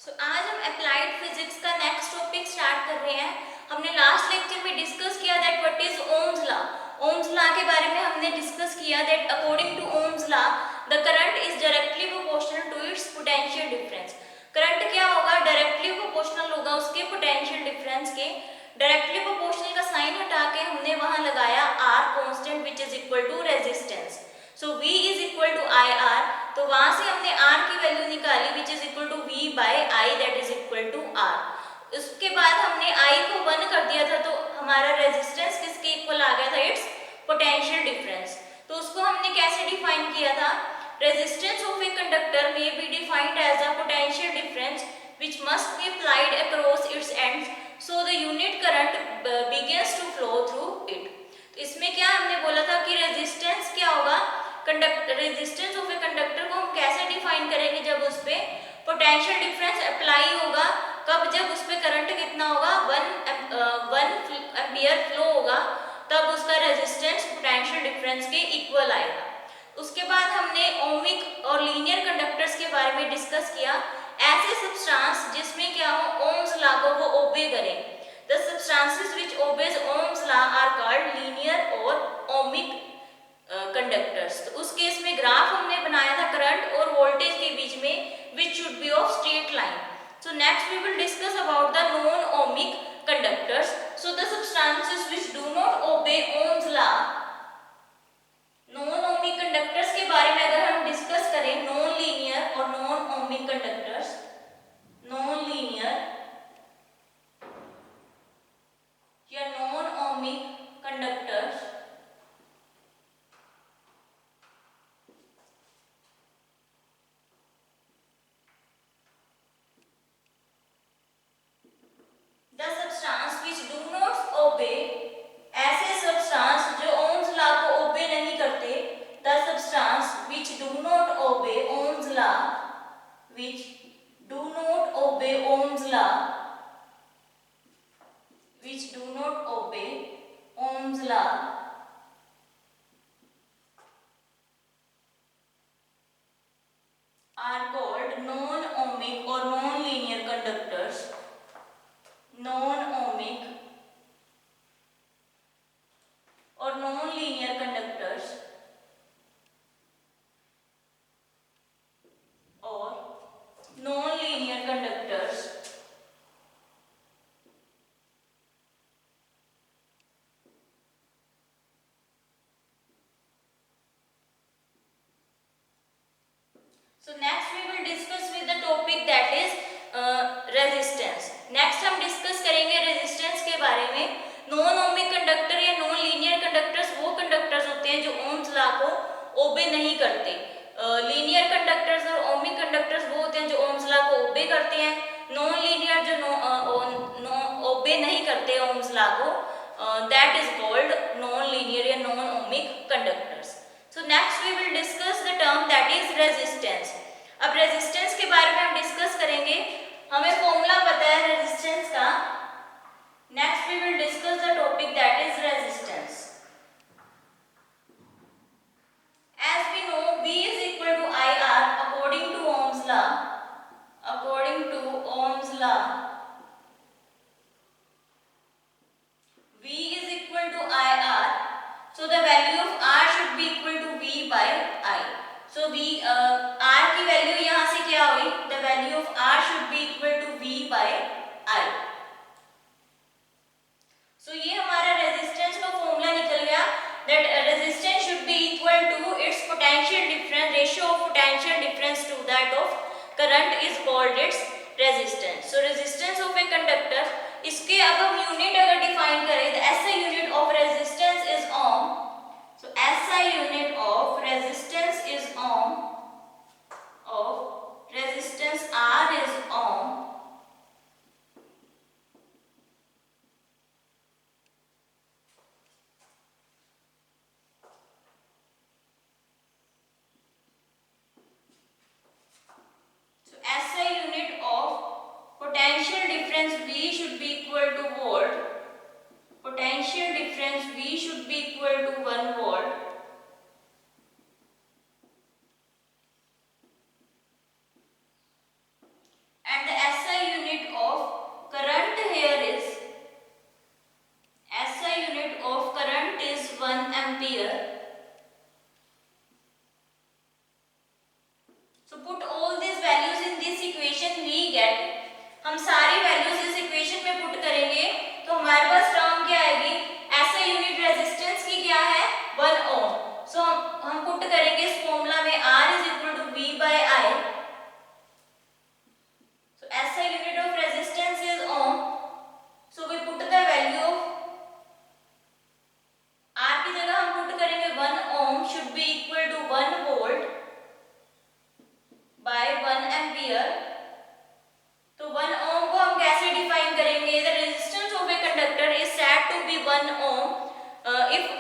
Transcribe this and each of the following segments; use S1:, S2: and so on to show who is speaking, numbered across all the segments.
S1: आज हम applied physics का नेक्स्ट टॉपिक स्टार्ट कर रहे हैं। हमने लास्ट लेक्चर में डिस्कस किया that what is Ohm's law. Ohm's law के बारे में हमने डिस्कस किया that according to Ohm's law the current is directly proportional to its potential difference. Current क्या होगा? डायरेक्टली प्रोपोर्शनल होगा उसके पोटेंशियल डिफरेंस के। डायरेक्टली प्रोपोर्शनल का साइन हटा के हमने वहां लगाया R constant which is equal to resistance. So V is equal to I R, तो वहां से हमने R की वैल्यू निकाली which is equal to V by I that is equal to R। उसके बाद हमने I को 1 कर दिया था तो हमारा रेजिस्टेंस किसके इक्वल आ गया था? Its potential difference. तो उसको हमने कैसे डिफाइन किया था? Resistance of a conductor may be defined as a potential difference which must be applied across its ends so the unit current begins to flow through it। तो इसमें क्या हमने बोला था कि रेजिस्टेंस क्या होगा? रेजिस्टेंस ऑफ ए कंडक्टर को हम कैसे डिफाइन करेंगे? जब उस पे पोटेंशियल डिफरेंस अप्लाई होगा। कब? जब उस पे करंट कितना होगा? 1 एम्पियर फ्लो होगा, तब उसका रेजिस्टेंस पोटेंशियल डिफरेंस के इक्वल आएगा। उसके बाद हमने ओमिक और लीनियर कंडक्टर्स के बारे में डिस्कस किया। ऐसे सब्सटेंस जिसमें क्या हो? ओम्स लॉ को वो ओबे करें। The substances which obeys Ohm's law are called linear और ओमिक कंडक्टर्स। तो उस केस में ग्राफ हमने बनाया था करंट और वोल्टेज के बीच में which should be of straight line. So next we will discuss about the non ohmic conductors. So the substances which do not obey Ohm's law, non ohmic conductors के बारे में अगर हम डिस्कस करें, नॉन लीनियर और non ohmic conductors, non linear या non ohmic conductors the substance which do not obey, ऐसे substance जो ओम्स लॉ को ओबे नहीं करते, the substance which do not obey Ohm's law, which do not obey Ohm's law, which do not obey Ohm's law are called non-ohmic or non-linear conductors, non-ohmic or non-linear conductors or non-linear conductors So next we will discuss with the topic that is resistance। next हम discuss करेंगे resistance के बारे में। Non ohmic conductor या non linear conductors वो conductors होते हैं जो ओम्स लॉ को ओबे नहीं करते। लीनियर कंडक्टर्स और ओमिक कंडक्टर्स वो होते हैं जो ओम्स लॉ को ओबे करते हैं। नॉन लीनियर जो ओबे नहीं करते ओम्स लॉ को, that is called non linear या non ohmic conductors. So next we will discuss the term that is resistance। अब रेजिस्टेंस के बारे में हम डिस्कस करेंगे। हमें फॉर्मूला पता है रेजिस्टेंस का। Next we will discuss the topic that is resistance। As we know V is equal to IR according to Ohm's law, according to Ohm's law V is equal to IR, so the value of R should be equal to V by I। So V R की value यहाँ से क्या हुई? The value of R should be equal to V by I। So ये हमारा resistance का formula निकल गया that resistance should be equal to its potential difference, ratio of potential difference to that of current is called its resistance। So resistance of a conductor, इसके अब हम unit अगर define करें तो SI unit of resistance is ohm. So SI unit of resistance is ohm, of resistance R is ohm, so SI unit of potential difference V should be equal to volt, potential difference V should be equal to 1 volt, and the SI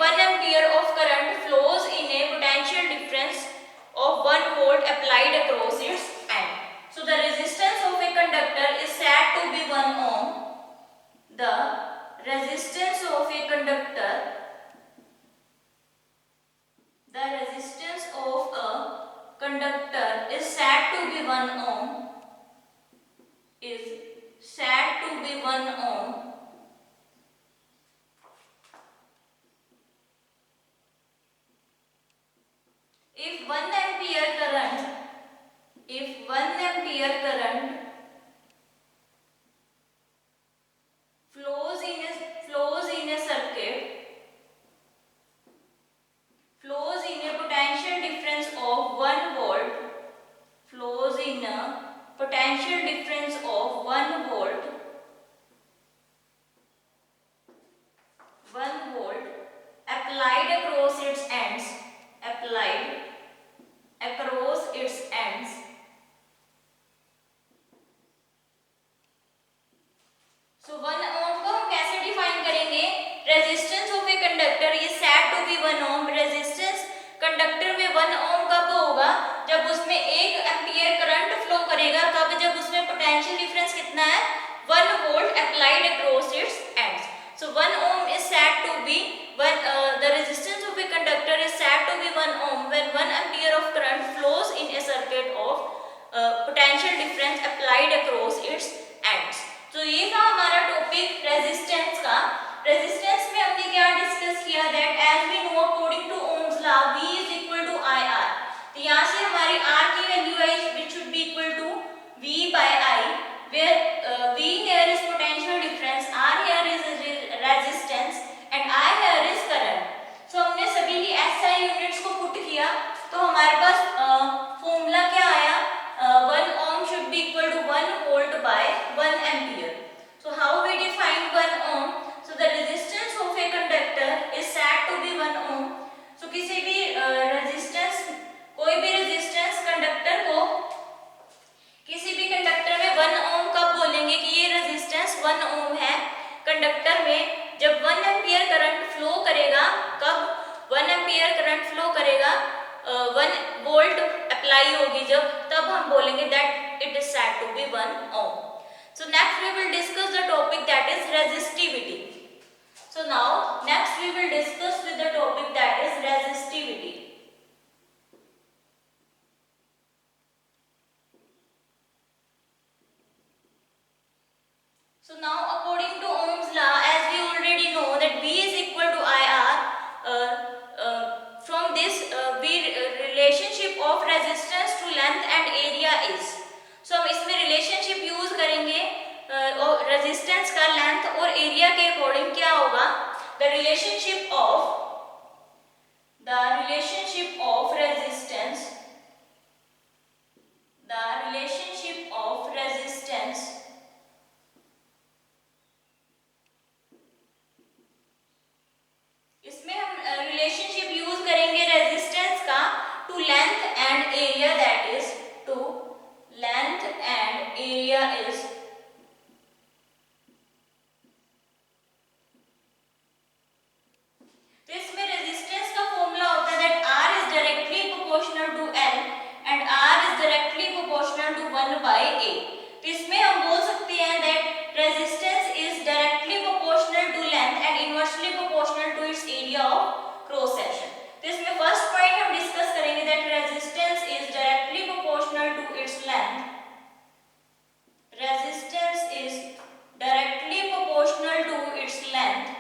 S1: 1 ampere of current flows in a potential difference of 1 volt applied across its end. So the resistance of a conductor is said to be 1 ohm. The resistance of a conductor, is said to be 1 ohm, is said to be 1 ohm. If 1 ampere current flows in a circuit, flows in a potential difference of 1 volt, flows in a potential difference of 1 volt, 1 volt applied across its ends, applied across its ends. So 1 ohm को हम कैसे define करेंगे? Resistance of a conductor is said to be 1 ohm. Resistance conductor में 1 ohm कब होगा? जब उसमें 1 ampere current flow करेगा. कब? जब उसमें पोटेंशियल डिफरेंस कितना है? 1 volt applied across its ends. So 1 ohm is said to be the resistance of a conductor is said to be 1 ohm when 1 ampere of current flows in a circuit of potential difference applied across its ends. तो ये था हमारा topic resistance का. Resistance में हमने क्या discuss किया? That as we know according to Ohm's law V is equal to IR. तो यहाँ से हमारी R की वैल्यू आई which should be equal to V by I, where V here is potential difference, R here is resistance and I here is current. So हमने सभी की SI units को पुट किया तो हमारे पास फॉर्मूला क्या आया? 1 ohm should be equal to 1 volt by 1 ampere. So how we define 1 ohm? So the resistance of a conductor is said to be 1 ohm. So किसी भी resistance, कोई भी resistance कंडक्टर को, किसी भी कंडक्टर में 1 ohm कब बोलेंगे कि ये resistance 1 ohm है कंडक्टर में? जब 1 एम्पीयर करंट फ्लो करेगा. कब? 1 एम्पीयर करंट फ्लो करेगा, 1 वोल्ट अप्लाई होगी जब, तब हम बोलेंगे that it is said to be 1 ohm. So next we will discuss the topic that is resistivity. So now next we will discuss with the topic that is resistivity. So now according to Ohm's law, as we already know that V is equal to IR, from this relationship of resistance to length and area is. So हम इसमें relationship use करेंगे resistance का length और area के according क्या होगा? The relationship of resistance, the relationship of resistance इसमें हम रिलेशनशिप यूज करेंगे रेजिस्टेंस का to length and area, that is to length and area is. तो इसमें रेजिस्टेंस का फॉर्मूला होता है that R is directly proportional to L and R is directly proportional to 1 by A. तो इसमें हम बोल सकते हैं that resistance is directly proportional to length and inversely proportional to its area of cross section. तो इसमें first point हम discuss करेंगे that resistance is directly proportional to its length. Resistance is directly proportional to its length,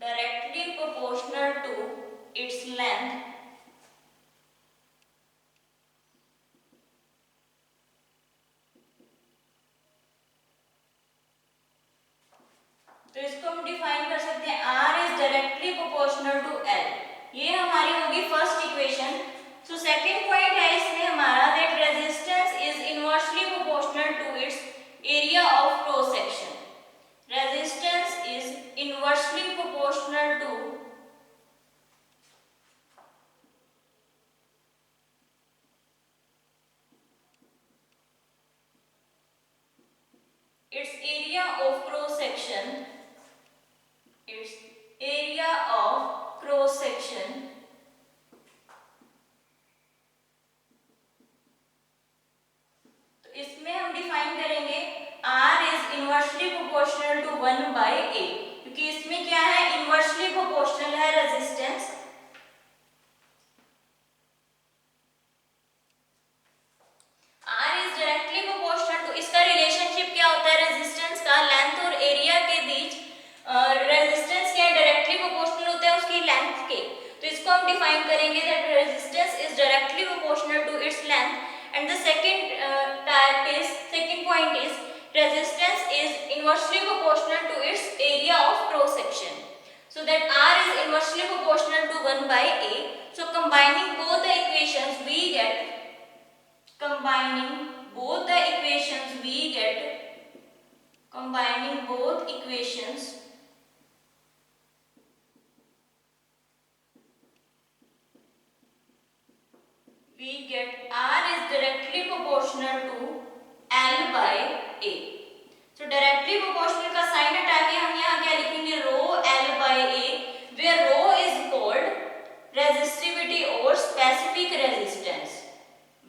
S1: directly proportional to its length. तो इसको हम define कर सकते हैं R is directly proportional to L. ये हमारी होगी first equation. So second point है इसमें हमारा that resistance is inversely proportional to its area of cross section. Resistance is inversely proportional to its area of cross section, its area इसमें हम define करेंगे R is inversely proportional to 1/A, क्योंकि इसमें क्या है, इनवर्सली प्रोपोर्शनल है resistance. R is directly proportional to, इसका relationship क्या होता है रेजिस्टेंस का, लेंथ और एरिया के बीच रेजिस्टेंस क्या डायरेक्टली प्रोपोर्शनल होता है उसकी लेंथ के। तो इसको हम डिफाइन करेंगे that resistance is directly proportional to its length. And the second point is resistance is inversely proportional to its area of cross section, so that R is inversely proportional to 1/A. So combining both the equations we get combining both equations we get R is directly proportional to L/A. So directly proportional का sign हटा के हम यहाँ क्या लिखेंगे, रो L/A, where row is called resistivity or specific resistance,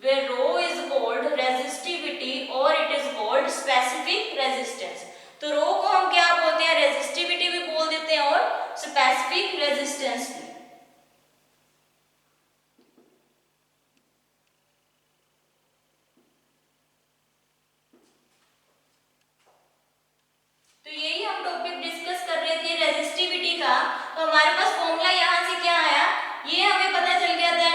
S1: where rho is called resistivity or it is called specific resistance. तो रो को हम क्या बोलते हैं, रेजिस्टिविटी भी बोल देते हैं और स्पेसिफिक रेजिस्टेंस भी। तो यही हम टॉपिक डिस्कस कर रहे थे रेजिस्टिविटी का। तो हमारे पास फॉर्मूला यहाँ से क्या आया, ये हमें पता चल गया था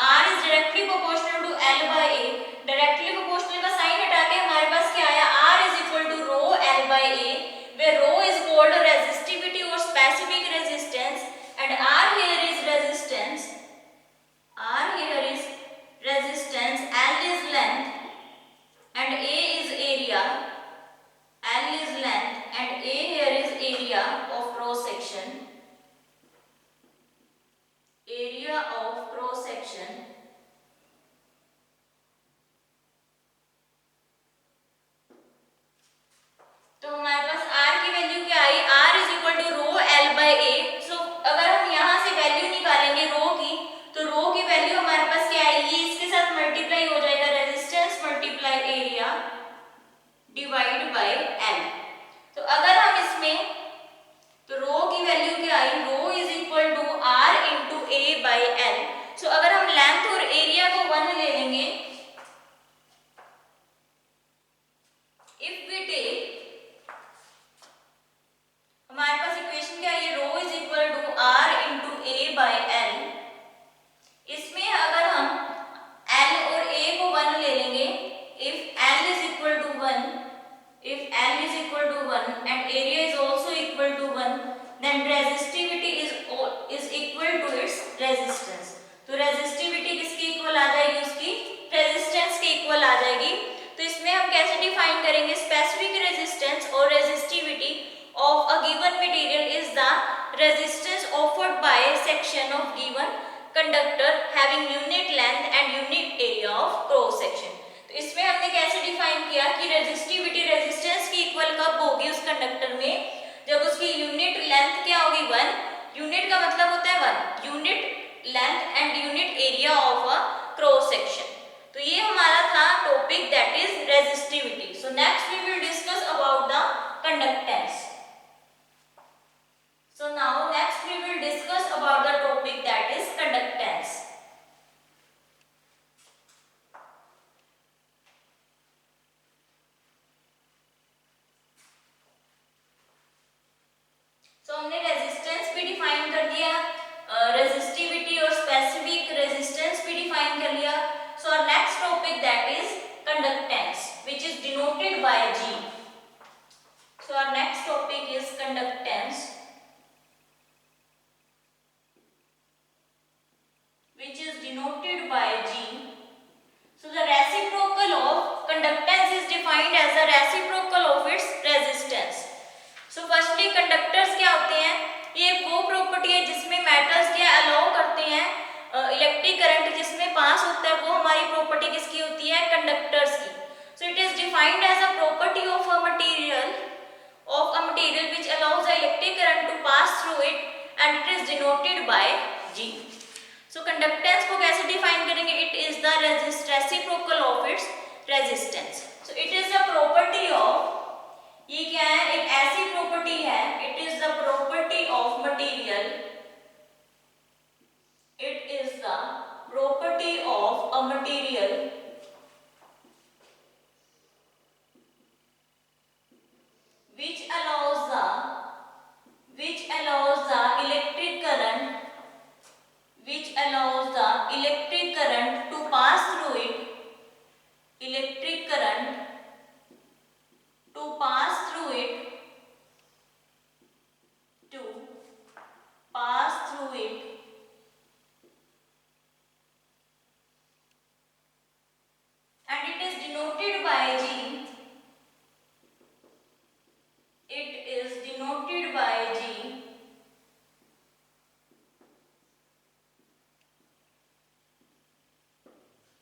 S1: R is directly proportional to L/A। Directly proportional का साइन हटा के हमारे पास क्या आया, R is equal to rho L/A, where rho is called resistivity or specific resistance, and R here is resistance, L is length, and A is area. L is length and A here is area of cross section. Area of cross section. तो हमारे पास R की value क्या आई, R is equal to rho L/A। सो अगर हम यहाँ से value निकालेंगे रो की, तो रो की वैल्यू हमारे पास क्या आएगी, इसके साथ मल्टीप्लाई हो जाएगा resistance multiply area divide by L। तो अगर हम इसमें, तो रो की वैल्यू क्या आई, rho is equal to R into A/L। So अगर हम लेंथ और एरिया को 1 ले लेंगे, इफ वी टेक, हमारे पास इक्वेशन क्या है, rho is equal to R into A/L। इसमें अगर हम L और A को 1 ले लेंगे, if L is equal to 1 and area is also equal to 1, then resistivity is equal to its resistance। तो resistivity किसके इक्वल आ जाएगी, उसकी रेजिस्टेंस के इक्वल आ जाएगी। तो इसमें हम कैसे डिफाइन करेंगे, स्पेसिफिक रेजिस्टेंस और resistivity of a given material is the resistance offered by section of given conductor having unit length and unit area of cross section. तो इसमें हमने कैसे डिफाइन किया कि रेजिस्टिविटी रेजिस्टेंस की इक्वल कब होगी उस कंडक्टर में, जब उसकी यूनिट लेंथ क्या होगी 1, यूनिट का मतलब होता है 1, unit length and unit area of a cross section. तो ये हमारा था topic that is resistivity. So next we will discuss about the conductance. So now next we will discuss about the topic that is conductance. So हमने resistance भी define कर दिया, resistivity और specific resistance भी डिफाइन कर लिया। So our next topic that is conductance, which is denoted by G. So our next topic is conductance, which is denoted by G. So the reciprocal of conductance is defined as the reciprocal of its resistance. So firstly conductors क्या होते हैं, ये वो property है जिसमें metals क्या allow करते हैं इलेक्ट्रिक करंट जिसमें पास होता है, वो हमारी प्रॉपर्टी किसकी होती है, कंडक्टर्स की। So it is defined as a property of a material which allows the electric current to pass through it and it is denoted by G. So conductance को कैसे डिफाइन करेंगे, it is the reciprocal of its resistance. So it is the property of, ये क्या है, एक ऐसी property है, it is the property of material, it is the property of a material which allows the electric current to pass through it, electric current to pass through it, and it is denoted by G. It is denoted by G.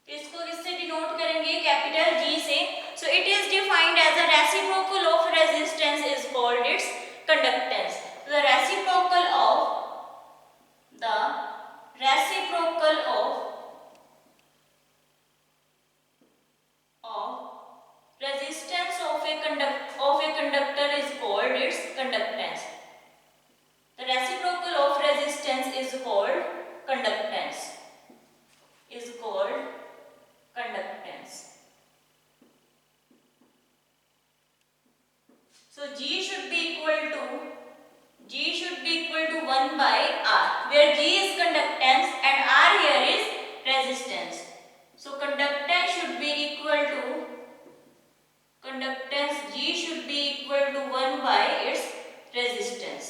S1: इसको किससे denote करेंगे, capital G से. So it is defined as a reciprocal of resistance is called its conductance. The reciprocal of resistance of a conductor is called its conductance. The reciprocal of resistance is called conductance. So G should be equal to 1 by R, where G is conductance and R here is resistance. So conductance should be equal to G should be equal to 1 by its resistance.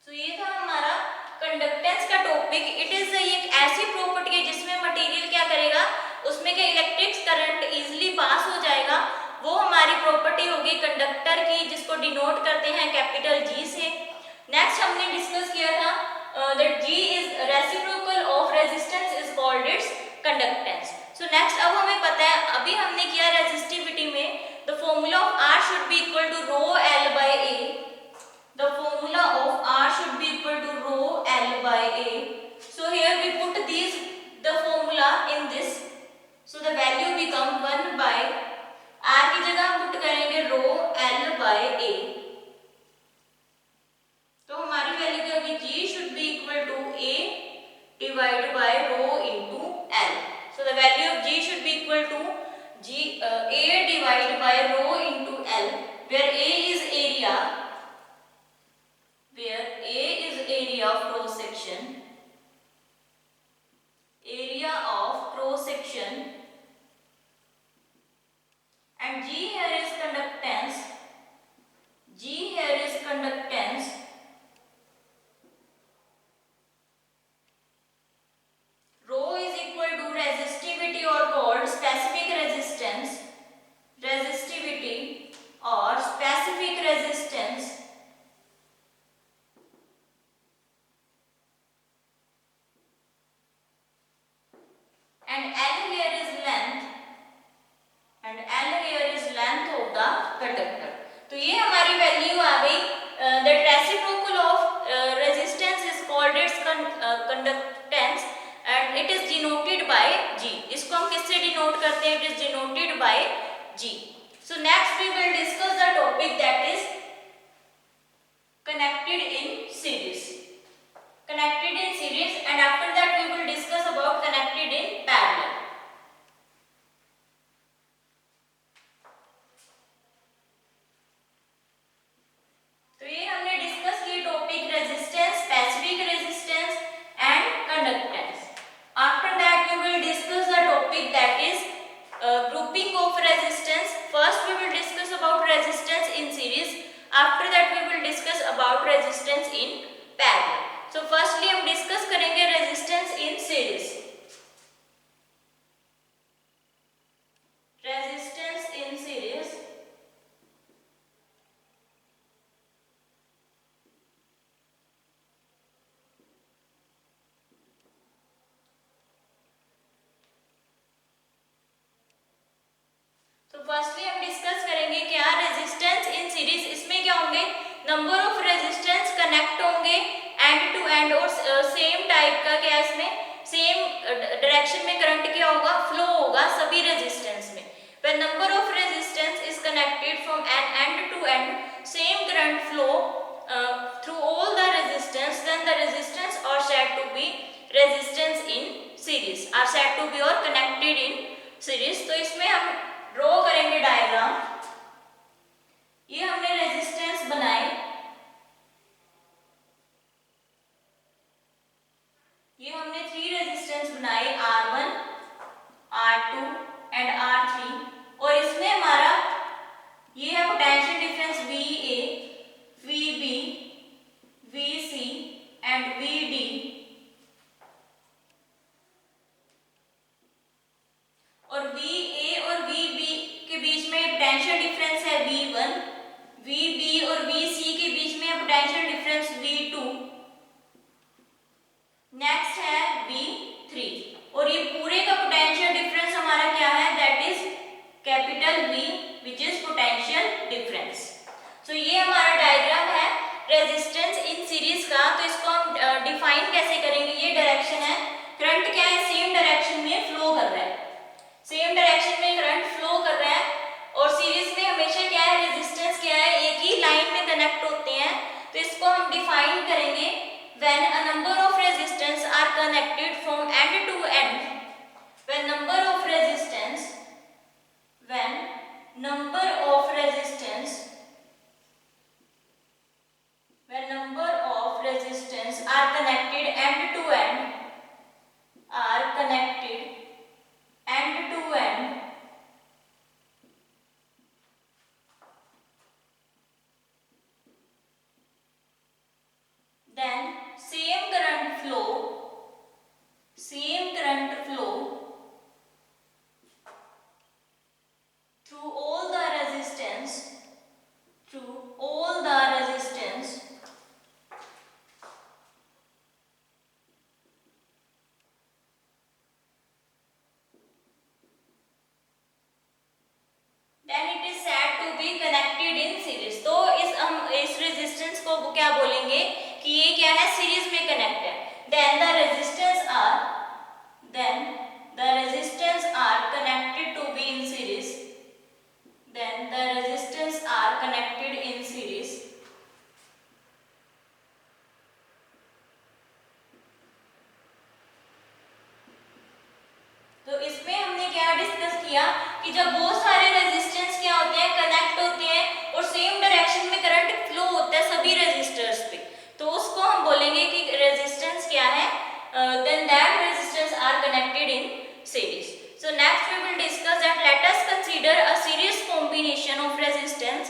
S1: तो ये था हमारा conductance का topic. It is एक ऐसी property है जिसमें material क्या करेगा, उसमें क्या इलेक्ट्रिक करंट इजीली पास हो जाएगा. वो हमारी प्रॉपर्टी होगी कंडक्टर की, जिसको डिनोट करते हैं कैपिटल G से. नेक्स्ट हमने डिस्कस किया था that G is reciprocal of resistance is called its conductance. So next अब हमें पता है, अभी हमने किया रेजिस्टिविटी में, the formula of R should be equal to rho L by A. The formula of R should be equal to rho L by A. So here we put the formula in this. So the value become 1 by R की जगह हम put करेंगे rho L by A. तो हमारी value क्या होगी, G should be equal to A divided by rho into L. So the value of G should be equal to A divided by rho into L, where A is area of cross section, and G here is conductance. Rho is equal to resistivity or called specific resistance. And L here is length, of the conductor. तो ये हमारी value आ गई. That reciprocal of resistance is called its conductance and it is denoted by G. इसको हम किससे denote करते हैं, it is denoted by G. So next we will discuss the topic that is connected in series. And after that we will discuss about connected in parallel. तो ये हमने discuss किए topic resistance, specific resistance and conductance. After that we will discuss the topic that is grouping of resistance. First we will discuss about resistance in series. After that we will discuss about resistance in parallel. So firstly हम discuss करेंगे resistance in series. Same type का क्या इसमें same direction में current क्या होगा flow होगा सभी रेजिस्टेंस में. When number of resistance is connected from an end to end, same current flow through all the resistance, then the resistance are said to be resistance in series, are said to be or connected in series. तो इसमें हम draw करेंगे diagram. ये हमने resistance बनाए, ये हमने 3 resistance बनाए R1, R2 एंड R3 और इसमें हमारा ये है potential difference VA, VB, VC and VD. और VA और VB के बीच में पोटेंशियल डिफरेंस है V1, VB और VC के बीच में पोटेंशियल डिफरेंस V2. नेक्स्ट है V3 और ये पूरे का पोटेंशियल डिफरेंस हमारा क्या है that is capital V which is potential difference. So ये हमारा डायग्राम है रेजिस्टेंस इन सीरीज का. तो इसको हम डिफाइन कैसे करेंगे. ये डायरेक्शन है, करंट क्या है सेम डायरेक्शन में फ्लो कर रहा है, सेम डायरेक्शन में करंट फ्लो कर रहा है. और सीरीज में हमेशा क्या है रेजिस्टेंस क्या है एक ही लाइन में कनेक्ट होते हैं. तो इसको हम डिफाइन करेंगे when a number of resistance are connected from end to end, when number of resistance are connected end to end, then same current flow through all the resistance then it is said to be connected in series. तो इस resistance को क्या बोलेंगे कि ये क्या है series में कनेक्ट है. then the resistance are connected to be in series, then the resistance are connected in series. तो इसमें हमने क्या डिस्कस किया कि जब बहुत सारे रेजिस्टेंस क्या होते हैं कनेक्ट होते हैं और सेम डायरेक्शन में करंट फ्लो होता है सभी रेजिस्टर्स पे, तो उसको हम बोलेंगे कि रेजिस्टेंस क्या है then that resistance are connected in series. So next we will discuss that let us consider a series combination of resistance.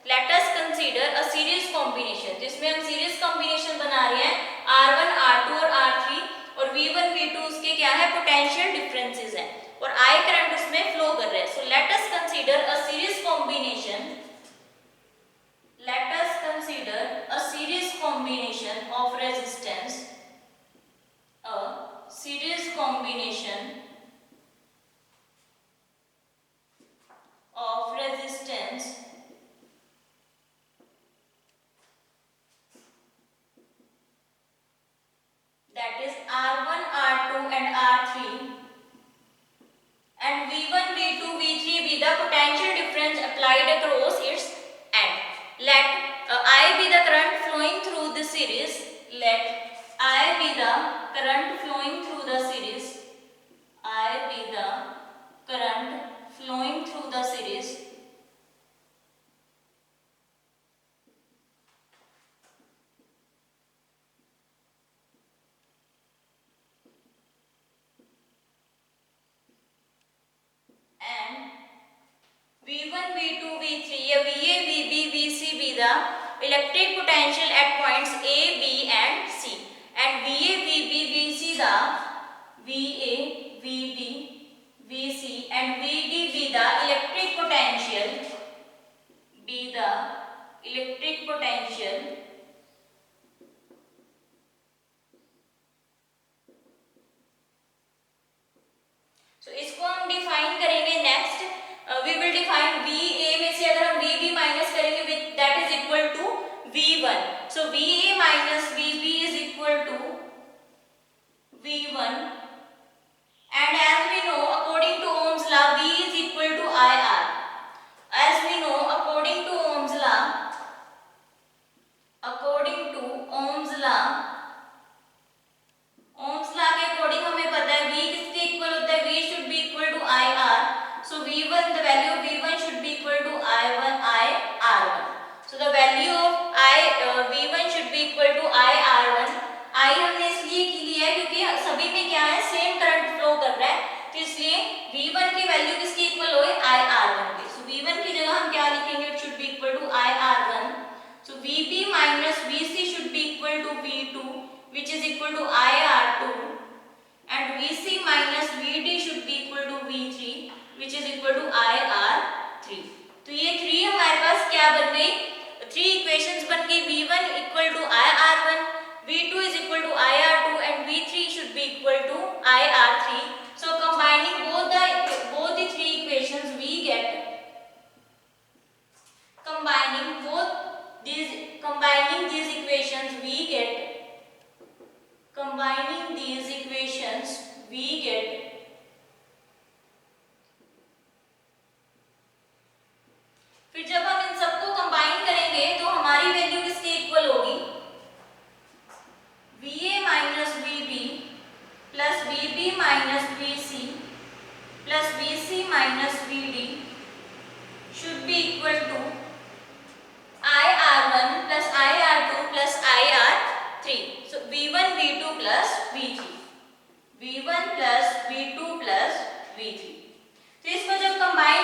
S1: Let us consider a series combination. जिसमें हम सीरीज कॉम्बिनेशन बना रहे हैं R1, R2 और R3 और V1, V2 उसके क्या है पोटेंशियल डिफरेंसेस हैं और I करंट उसमें फ्लो कर रहा है. So let us consider a series combination. Let us consider a series combination of resistance. A series combination of resistance that is R1, R2 and R3 and V1, V2, V3 be the potential difference applied across its end. Let I be the current flowing through the series. Let I be the current flowing through the series. I be the current flowing through the series. And V1, V2, V3 या VA, VB, VC be the electric potential at points A, B and C. And VA, VB, VC the VA, VB, VC and VD be the electric potential. Be the electric potential. So इसको हम define करेंगे next. We will define VA में से अगर हम VB minus करेंगे with that is equal to V1. So VA minus VB is equal to V1 should be equal to IR1. I हमने इसलिए की लिया है क्योंकि सभी में क्या है, सेम करंट फ्लो कर रहा है, तो इसलिए V1 की वैल्यू किसकी इक्वल होए, IR1 की. सो V1 की जगह हम क्या लिखेंगे, it should be equal to IR1. So VB minus VC should be equal to V2 which is equal to IR2, and VC minus VD should be equal to V3 which is equal to IR3. तो ये 3 हमारे पास क्या बन गई, 3 equations बन गई. V1 equal to IR1, V2 is equal to IR2 and V3 should be equal to IR3. So combining both the 3 equations we get, combining these equations we get फिर जब हम इन सबको कंबाइन करेंगे तो हमारी वैल्यू किसके इक्वल होगी, VA minus VB plus VB minus VC plus VC minus VD should be equal to IR1 plus IR2 plus IR3. So V1 V2 plus V3, V1 plus V2 plus V3. तो इसको जब combine